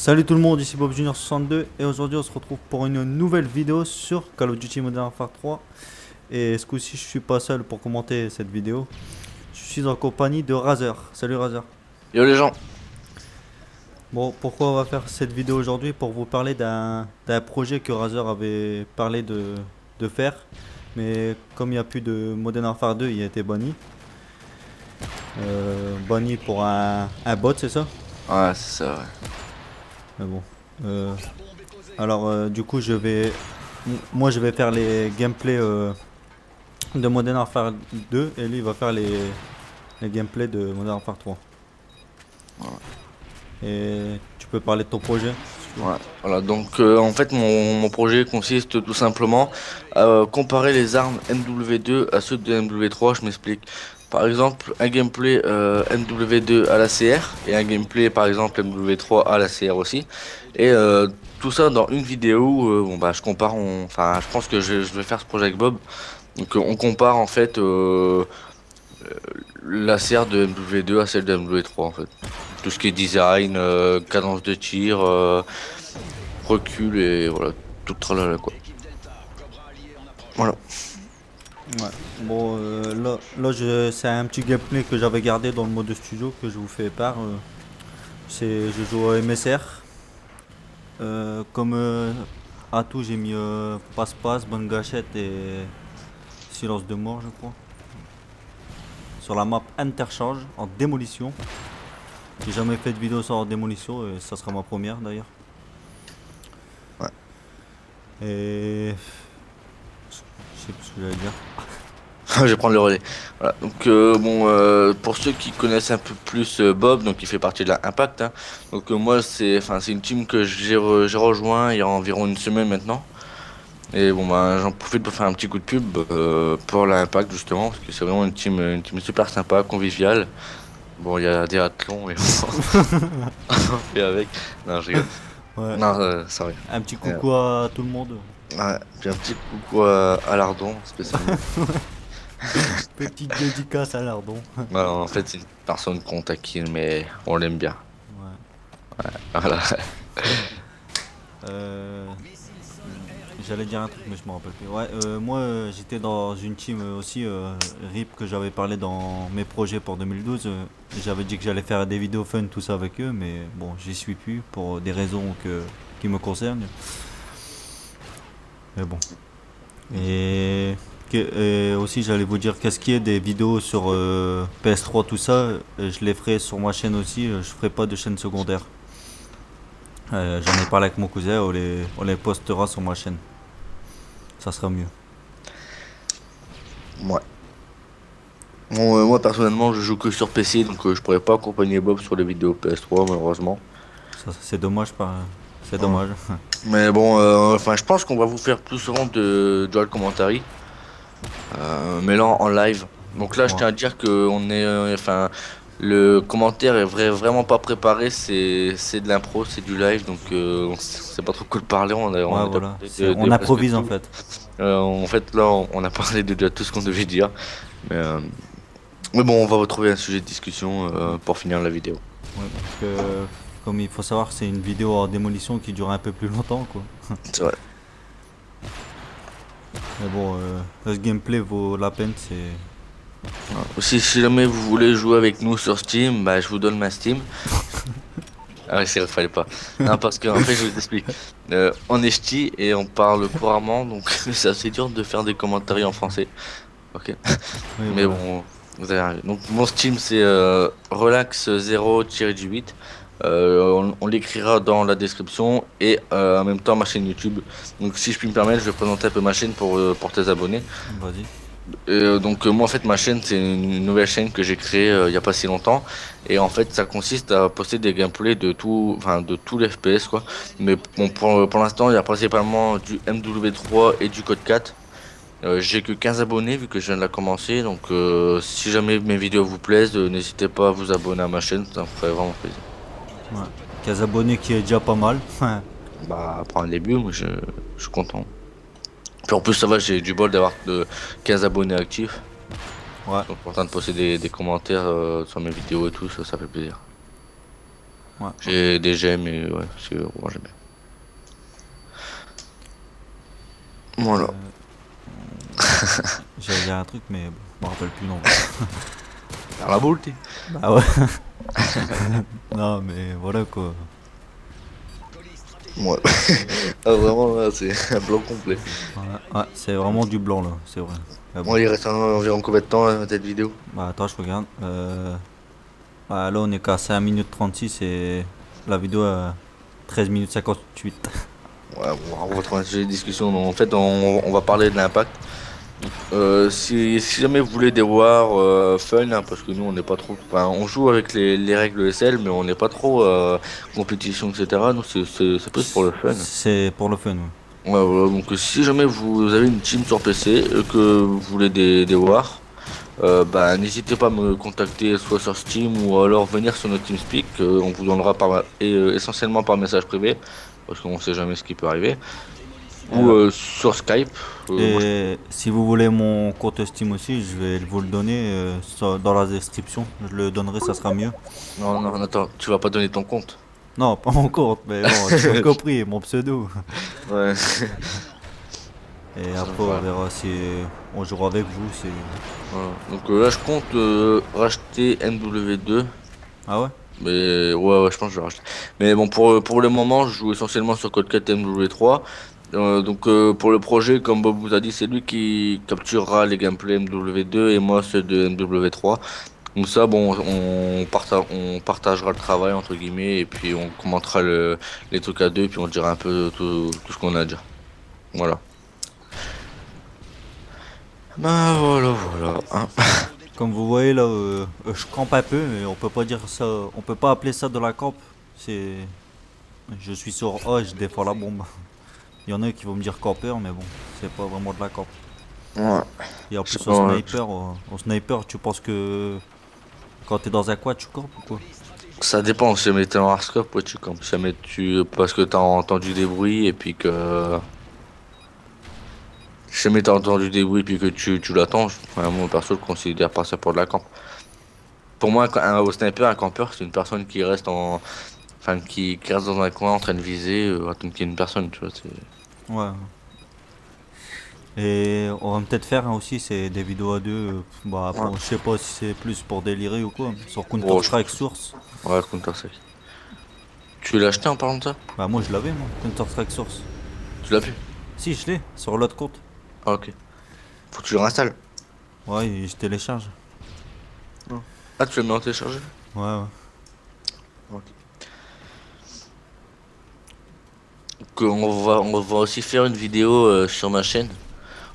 Salut tout le monde, ici Bob Junior 62 et aujourd'hui on se retrouve pour une nouvelle vidéo sur Call of Duty Modern Warfare 3. Et ce coup-ci je suis pas seul pour commenter cette vidéo. Je suis en compagnie de Razer. Salut Razer. Yo les gens, Bon, pourquoi on va faire cette vidéo aujourd'hui? Pour vous parler d'un projet que Razer avait parlé de faire. Mais comme il n'y a plus de Modern Warfare 2, il a été banni. Banni pour un bot, c'est ça? ouais c'est ça, ouais. Mais bon. Euh, du coup moi je vais faire les gameplays de Modern Warfare 2 et lui il va faire les gameplays de Modern Warfare 3. Et tu peux parler de ton projet si tu veux. Ouais. Voilà, donc en fait mon projet consiste tout simplement à comparer les armes MW2 à ceux de MW3, je m'explique. Par exemple, un gameplay MW2 à la CR et un gameplay par exemple MW3 à la CR aussi. Et tout ça dans une vidéo où bon bah je compare, enfin je pense que je vais faire ce projet avec Bob. Donc on compare en fait la CR de MW2 à celle de MW3 en fait. Tout ce qui est design, cadence de tir, recul et voilà, tout le tralala quoi. Voilà. Ouais. Bon, c'est un petit gameplay que j'avais gardé dans le mode studio que je vous fais part. Je joue au MSR. Comme atout, j'ai mis passe-passe, bonne gâchette et silence de mort, je crois. Sur la map Interchange en démolition. J'ai jamais fait de vidéo sur démolition et ça sera ma première d'ailleurs. Ouais. Et je sais plus ce que j'allais dire. Je vais prendre le relais. Voilà. Donc bon, pour ceux qui connaissent un peu plus Bob, donc il fait partie de la Impact, hein. Donc moi c'est une team que j'ai rejoint il y a environ une semaine maintenant. Et bon bah j'en profite pour faire un petit coup de pub pour la Impact justement parce que c'est vraiment une team super sympa, conviviale. Bon il y a des athlons mais on fait avec. Non je rigole. Ouais. Non sorry. Un petit Euh, coucou à tout le monde. ouais, puis un petit coucou à Lardon spécialement. Petite dédicace à Lardon. Ouais, en fait c'est une personne qu'on taquine mais on l'aime bien. Ouais. Voilà. Euh, J'allais dire un truc mais je me rappelle plus. Ouais, moi j'étais dans une team aussi RIP que j'avais parlé dans mes projets pour 2012. J'avais dit que j'allais faire des vidéos fun tout ça avec eux mais bon j'y suis plus pour des raisons qui me concernent. Mais bon. Et, et aussi j'allais vous dire qu'est-ce qui est des vidéos sur PS3 tout ça, je les ferai sur ma chaîne aussi, je ferai pas de chaîne secondaire. J'en ai parlé avec mon cousin, on les postera sur ma chaîne. Ça sera mieux. Ouais. Bon, moi personnellement je joue que sur PC donc je pourrais pas accompagner Bob sur les vidéos PS3 malheureusement. Ça, c'est dommage, pas. C'est Ouais. dommage. Mais bon, enfin je pense qu'on va vous faire plus souvent de dual commentary, mais là en live. Donc là je Ouais, tiens à dire que on est, enfin le commentaire est vraiment pas préparé, c'est de l'impro, c'est du live donc on sait pas trop quoi parler, on ouais, a déjà voilà. parlé On de presque improvise en tout. fait. En fait là on a parlé de déjà tout ce qu'on devait dire, mais, euh, mais bon on va retrouver un sujet de discussion pour finir la vidéo. Ouais, parce que, comme il faut savoir, c'est une vidéo en démolition qui dure un peu plus longtemps, quoi. C'est vrai. Mais bon, ce gameplay vaut la peine, c'est. Aussi, si jamais vous voulez jouer avec nous sur Steam, bah, je vous donne ma Steam. Ah oui, c'est vrai, fallait pas. Non, parce que en fait, je vous explique. On est ch'ti et on parle couramment, donc c'est assez dur de faire des commentaires en français. Ok. Oui, Mais voilà. bon, vous allez arriver. Donc mon Steam, c'est relax 0-8. On l'écrira dans la description et en même temps ma chaîne YouTube. Donc si je puis me permettre, je vais présenter un peu ma chaîne pour tes abonnés. Vas-y. Donc moi en fait ma chaîne c'est une nouvelle chaîne que j'ai créée il y a pas si longtemps et en fait ça consiste à poster des gameplays de tout enfin de tous les FPS quoi, mais bon pour l'instant il y a principalement du MW3 et du Code 4. J'ai que 15 abonnés vu que je viens de la commencer, donc si jamais mes vidéos vous plaisent, n'hésitez pas à vous abonner à ma chaîne, ça me ferait vraiment plaisir. Ouais. 15 abonnés qui est déjà pas mal. Bah pour un début moi je suis content. Puis en plus ça va, j'ai du bol d'avoir de 15 abonnés actifs. Ouais. Donc, en train de poster des commentaires sur mes vidéos et tout, ça fait plaisir. Ouais. J'ai des gemmes et ouais, c'est vraiment j'aime bien. Voilà. Euh, J'allais dire un truc, mais bon, je me rappelle plus non plus. Dans la boule, t'es. Bah ouais. Non, mais voilà quoi. Ouais. Ah, vraiment, là, c'est un blanc complet. Ouais, c'est vraiment du blanc là, c'est vrai. Mais bon. Bon, il reste environ combien de temps cette vidéo? Bah attends, je regarde. Bah, là, on est qu'à 5 minutes 36 et la vidéo a 13 minutes 58. Ouais, bon, on va trouver un sujet de discussion. Donc, en fait, on va parler de l'impact. Si jamais vous voulez des wars fun, hein, parce que nous on n'est pas trop, enfin, on joue avec les règles SL, mais on n'est pas trop compétition, etc. Nous c'est plus pour le fun. C'est pour le fun, ouais. Ouais, voilà, donc si jamais vous avez une team sur PC, que vous voulez des wars, bah, n'hésitez pas à me contacter soit sur Steam ou alors venir sur notre TeamSpeak. On vous donnera essentiellement par message privé, parce qu'on sait jamais ce qui peut arriver, ou Euh, sur Skype. Moi, et si vous voulez mon compte Steam aussi, je vais vous le donner dans la description. Je le donnerai, ça sera mieux. non, non, attends, tu vas pas donner ton compte. Non, pas mon compte, mais bon, tu as compris, mon pseudo. Ouais. Et après, on Voilà. verra si on jouera avec vous. C'est... Voilà. Donc là, je compte racheter MW2. Ah ouais? Mais ouais, je pense que je vais racheter. Mais bon, pour le moment, je joue essentiellement sur Code 4 MW3. Donc pour le projet, comme Bob vous a dit, c'est lui qui capturera les gameplays MW2 et moi ceux de MW3. Donc ça, bon, on partagera le travail entre guillemets et puis on commentera les trucs à deux et puis on dira un peu tout ce qu'on a déjà. Voilà. Bah voilà, voilà, hein. Comme vous voyez là, je campe un peu, mais on peut pas dire ça, on peut pas appeler ça de la camp. C'est, je suis sur A, et je défends la bombe. Il y en a qui vont me dire campeur, mais bon, c'est pas vraiment de la camp. Ouais. Et en Je sais plus pas, au sniper, tu penses que quand t'es dans un quad, tu campes ou quoi? ça dépend, si jamais t'es en hardscope, ouais, tu campes. Si jamais parce que t'as entendu des bruits et puis que. Si jamais t'as entendu des bruits et puis que tu l'attends, enfin, moi perso, je considère pas ça pour de la camp. Pour moi, au sniper, un campeur, c'est une personne qui reste enfin, qui reste dans un coin en train de viser, attendre qu'il y ait une personne, tu vois. Ouais. Et on va peut-être faire aussi, c'est des vidéos à deux. Bah après, Ouais. je sais pas si c'est plus pour délirer ou quoi. Sur Counter Bon, Strike Source. ouais, Counter-Strike. Tu l'as acheté en parlant de ça? Bah moi je l'avais moi, Counter Strike Source. Tu l'as pu? Si je l'ai, sur l'autre compte. Ah, ok. Faut que tu le réinstalles. Ouais, et je télécharge. Ah, tu l'as mis en téléchargé? Ouais, ouais. Ok. On va aussi faire une vidéo sur ma chaîne.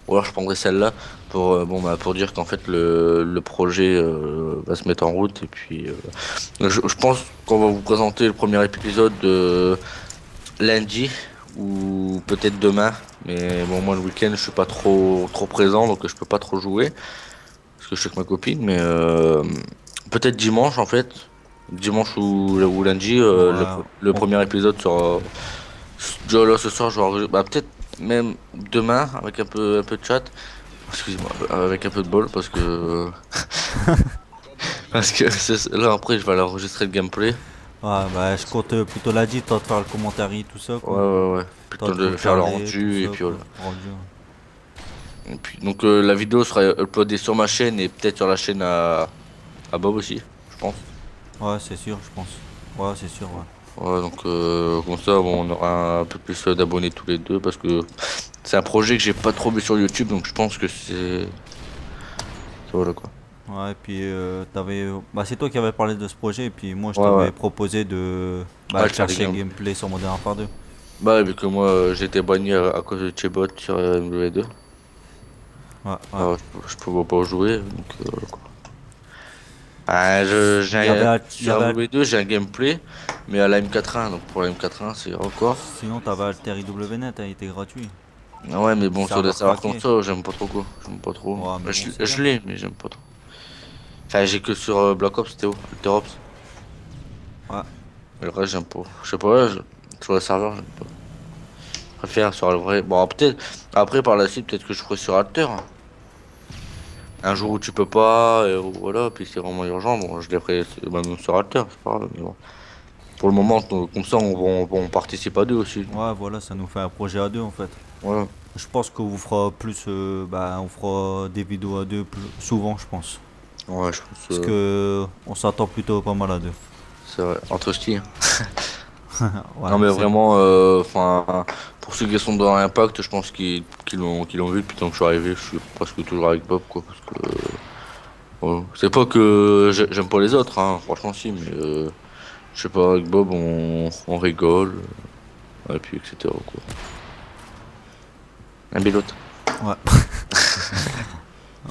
Ou alors je prendrai celle-là pour, bon, bah, pour dire qu'en fait le projet va se mettre en route. Et puis je pense qu'on va vous présenter le premier épisode lundi ou peut-être demain. Mais bon, moi le week-end je suis pas trop présent donc je peux pas trop jouer parce que je suis avec ma copine. Mais peut-être dimanche en fait. Dimanche ou lundi, Ouais, le premier épisode sera. Déjà là ce soir je vais bah, peut-être même demain avec un peu de chat. Excusez-moi, avec un peu de bol parce que là après je vais aller enregistrer le gameplay. ouais, bah je compte plutôt l'a dit, toi de faire le commentaire, tout ça Ouais quoi. ouais ouais. Toi Plutôt de de faire le regarder, tout rendu ça et puis quoi. voilà. Rendu. Et puis donc la vidéo sera uploadée sur ma chaîne et peut-être sur la chaîne à Bob aussi, je pense. Ouais, c'est sûr, je pense. Ouais, c'est sûr, ouais. Ouais donc comme ça bon, on aura un peu plus d'abonnés tous les deux parce que c'est un projet que j'ai pas trop vu sur YouTube donc je pense que c'est voilà quoi. Ouais, et puis bah, c'est toi qui avais parlé de ce projet, et puis moi je Ouais ouais. t'avais proposé de Ouais, bah, je fais des chercher games. gameplay sur Modern Warfare 2. Bah, vu que moi j'ai été banni à cause de Chebot sur MW2. Ouais, ouais. Alors, je pouvais pas jouer, donc voilà, quoi. Ah, Il y avait, il y sur avait, MW2 j'ai un gameplay, mais à la M4A, donc pour la M4A c'est encore. sinon t'avais Alter IWNet, hein, il était gratuit. Ah ouais, mais bon, sur des Serveur serveurs comme craqué. ça, j'aime pas trop quoi. J'aime pas trop. Ouais, mais bon, c'est Je bien. l'ai, mais j'aime pas trop. Enfin, j'ai que sur Black Ops, Théo, Alter Ops. Ouais, Mais le reste, j'aime pas. Je sais pas, sur le serveur, j'aime pas. Je préfère sur le vrai. Bon, peut-être, après par la suite, peut-être que je ferai sur Alter, hein. Un jour où tu peux pas, voilà, puis c'est vraiment urgent, bon, je les ferai même sur Alter, c'est pas grave, mais bon. pour le moment, comme ça, on participe à deux aussi. Ouais, voilà, ça nous fait un projet à deux en fait. Voilà. Je pense qu'on vous fera plus, bah, on fera des vidéos à deux souvent, je pense. Ouais, je pense, Parce que on s'entend plutôt pas mal à deux. c'est vrai. Entre ch'tis, hein. Ouais, Non, mais c'est. vraiment, enfin, pour ceux qui sont dans l'Impact, je pense qu'ils l'ont vu depuis tant que je suis arrivé. Je suis presque toujours avec Bob, quoi. Parce que, c'est pas que j'aime pas les autres, hein, franchement, si, mais je sais pas, avec Bob, on rigole, et puis etc. quoi. Un pilote. Ouais.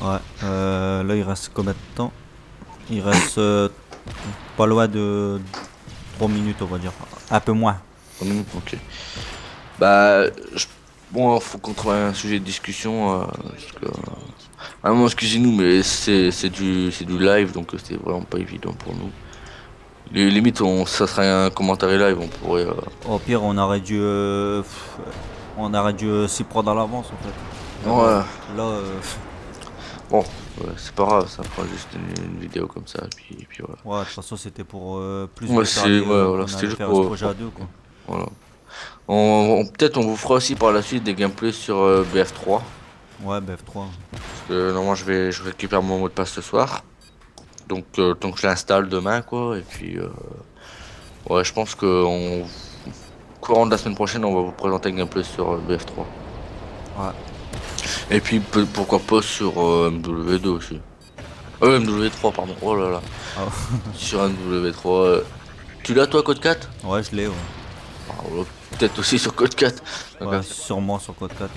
Ouais. Là, il reste combien de temps? Il reste pas loin de 3 minutes, on va dire. Un peu moins. Ok. Bah, bon, faut qu'on trouve un sujet de discussion. Parce que, excusez-nous, mais c'est du live, donc c'est vraiment pas évident pour nous. Limite, ça serait un commentaire live, on pourrait. Au pire, on aurait dû s'y prendre à l'avance, en fait. Mais bon, Ouais, là, bon, ouais, c'est pas grave, ça fera juste une vidéo comme ça, et puis voilà. ouais, de toute façon, c'était pour plus Ouais, vous c'est, parler ouais, voilà, qu'on c'était allait juste faire ce pour. projet à deux, quoi. Voilà. Peut-être on vous fera aussi par la suite des gameplays sur BF3. Ouais, BF3. Parce que normalement, je récupère mon mot de passe ce soir. Donc je l'installe demain, quoi. Et puis, ouais, je pense que courant de la semaine prochaine, on va vous présenter un gameplay sur BF3. Ouais. Et puis, pourquoi pas sur MW2 aussi. MW3, pardon. Oh là là. Ah, Sur MW3. Tu l'as, toi, code 4? ouais, je l'ai, ouais. Ah, ouais, peut-être aussi sur code 4. Donc, Ouais, sûrement sur code 4, ouais.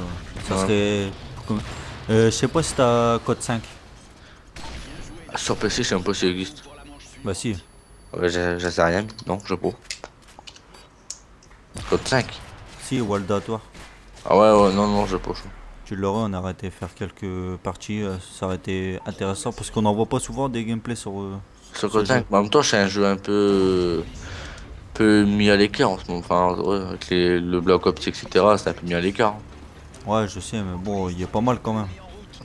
Ça ouais. serait. Je sais pas si t'as code 5. Sur PC, je sais même pas s'il existe. Bah, si. Ouais, j'en sais rien. Non, je sais pas. Code 5. Si, Walda, toi. Ah ouais, ouais, non, non, je sais pas. Tu l'aurais, on aurait été faire quelques parties. Ça aurait été intéressant parce qu'on n'en voit pas souvent des gameplays Sur ce Code jeu. 5, mais en même temps, c'est un jeu un peu mis à l'écart en ce moment. Enfin, ouais, avec le Black Ops, etc., c'est un peu mis à l'écart. Ouais, je sais, mais bon, il est pas mal quand même.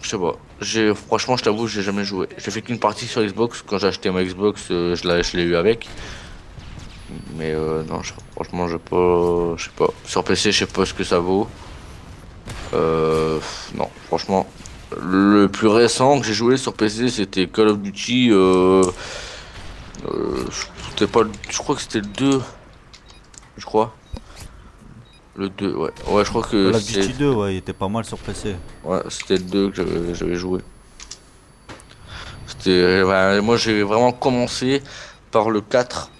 Je sais pas. Franchement, je t'avoue, j'ai jamais joué. J'ai fait qu'une partie sur Xbox. Quand j'ai acheté ma Xbox, je l'ai eu avec. Mais non, franchement, je sais pas. Sur PC, je sais pas ce que ça vaut. Non, franchement. Le plus récent que j'ai joué sur PC, c'était Call of Duty. Euh, c'était pas, je crois que c'était le 2, je crois. Le 2, ouais. Ouais, je crois que Call of Duty 2, ouais, il était pas mal sur PC. ouais, c'était le 2 que j'avais joué. Ouais, moi, j'ai vraiment commencé par le 4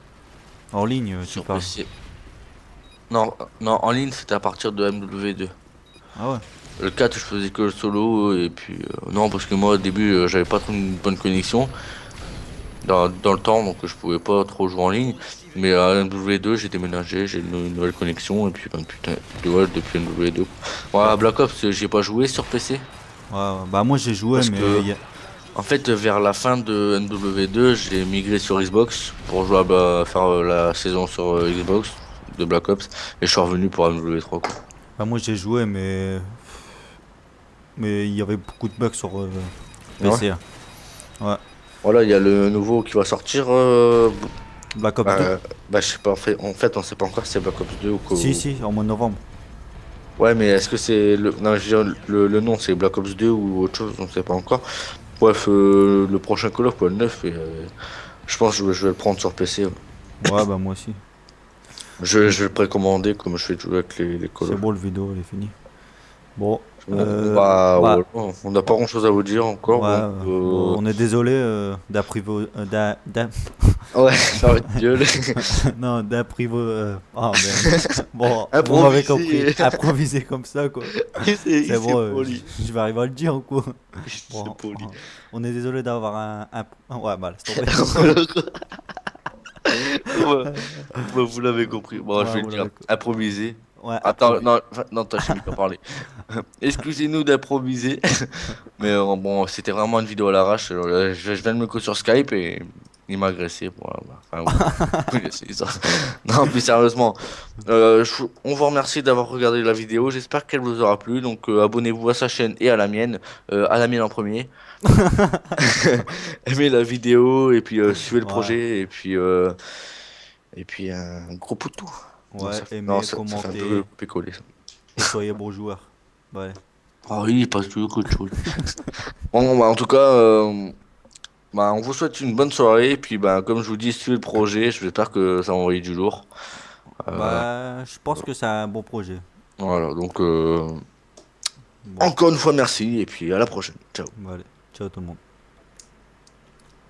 En ligne, tu sur parles. PC. Non, non, en ligne, c'était à partir de MW2. Ah ouais. Le 4, je faisais que le solo, et puis non, parce que moi, au début, j'avais pas trop une bonne connexion dans le temps, donc je pouvais pas trop jouer en ligne. Mais à MW2, j'ai déménagé, j'ai une nouvelle connexion, et puis ben, putain, ouais, depuis MW2. Ouais, Black Ops, j'ai pas joué sur PC. Ouais, ouais. Bah, moi j'ai joué, Parce mais. que, en fait, vers la fin de MW2, j'ai migré sur Xbox pour jouer faire la saison sur Xbox de Black Ops, et je suis revenu pour MW3, quoi. Bah, moi j'ai joué, mais. Mais il y avait beaucoup de bugs sur Ouais. PC, hein. Ouais. Voilà, il y a le nouveau qui va sortir. Black Ops 2. Bah, je sais pas, en fait, on sait pas encore si c'est Black Ops 2 ou quoi. Si, si, en mois de novembre. Ouais, mais est-ce que c'est le. Non, je veux dire, le nom c'est Black Ops 2 ou autre chose, on sait pas encore. Bref, le prochain Call of, quoi, le 9, et je pense que je vais le prendre sur PC. Ouais. Ouais, bah, moi aussi. Je vais le précommander comme je fais toujours avec les Call C'est of. bon, le vidéo, il est fini. Bon. Bon, bah, Bah, voilà, on n'a pas grand chose à vous dire encore, ouais, donc. bon, on est désolé Ouais, ça va être gueule. non, ah, merde. Bon, vous m'avez compris. Improvisé. Improviser comme ça, quoi. C'est C'est bon, poli. je vais arriver à le dire, quoi. C'est Bon, poli. on est désolé d'avoir ouais, bah, laisse tomber. Ouais, ouais, vous l'avez compris. Bon, je Ouais, vais le vous dire. l'avez Improviser. Ouais, Attends, non, non, toi, je sais pas parler. Excusez-nous d'improviser. Mais bon, c'était vraiment une vidéo à l'arrache. Je viens de me coucher sur Skype et il m'a agressé. Voilà, enfin, oui, c'est ça. Non, plus sérieusement, on vous remercie d'avoir regardé la vidéo. J'espère qu'elle vous aura plu. Donc, abonnez-vous à sa chaîne et à la mienne en premier. Aimez la vidéo et puis suivez le ouais. projet. Et puis, Et puis un gros poutou. Non, Ouais, non, aimez, ça fait un commentez peu pécolé. Ça. et soyez bons joueurs. Ouais. Ah oui, pas du tout, autre chose. Bon, bah, en tout cas, bah, on vous souhaite une bonne soirée. Et puis, bah, comme je vous dis, suivez le projet. J'espère que ça va envoyer du lourd. Euh, Bah, je pense que c'est un bon projet. voilà, donc Bon, encore une fois, merci. Et puis à la prochaine. Ciao. allez, ciao tout le monde.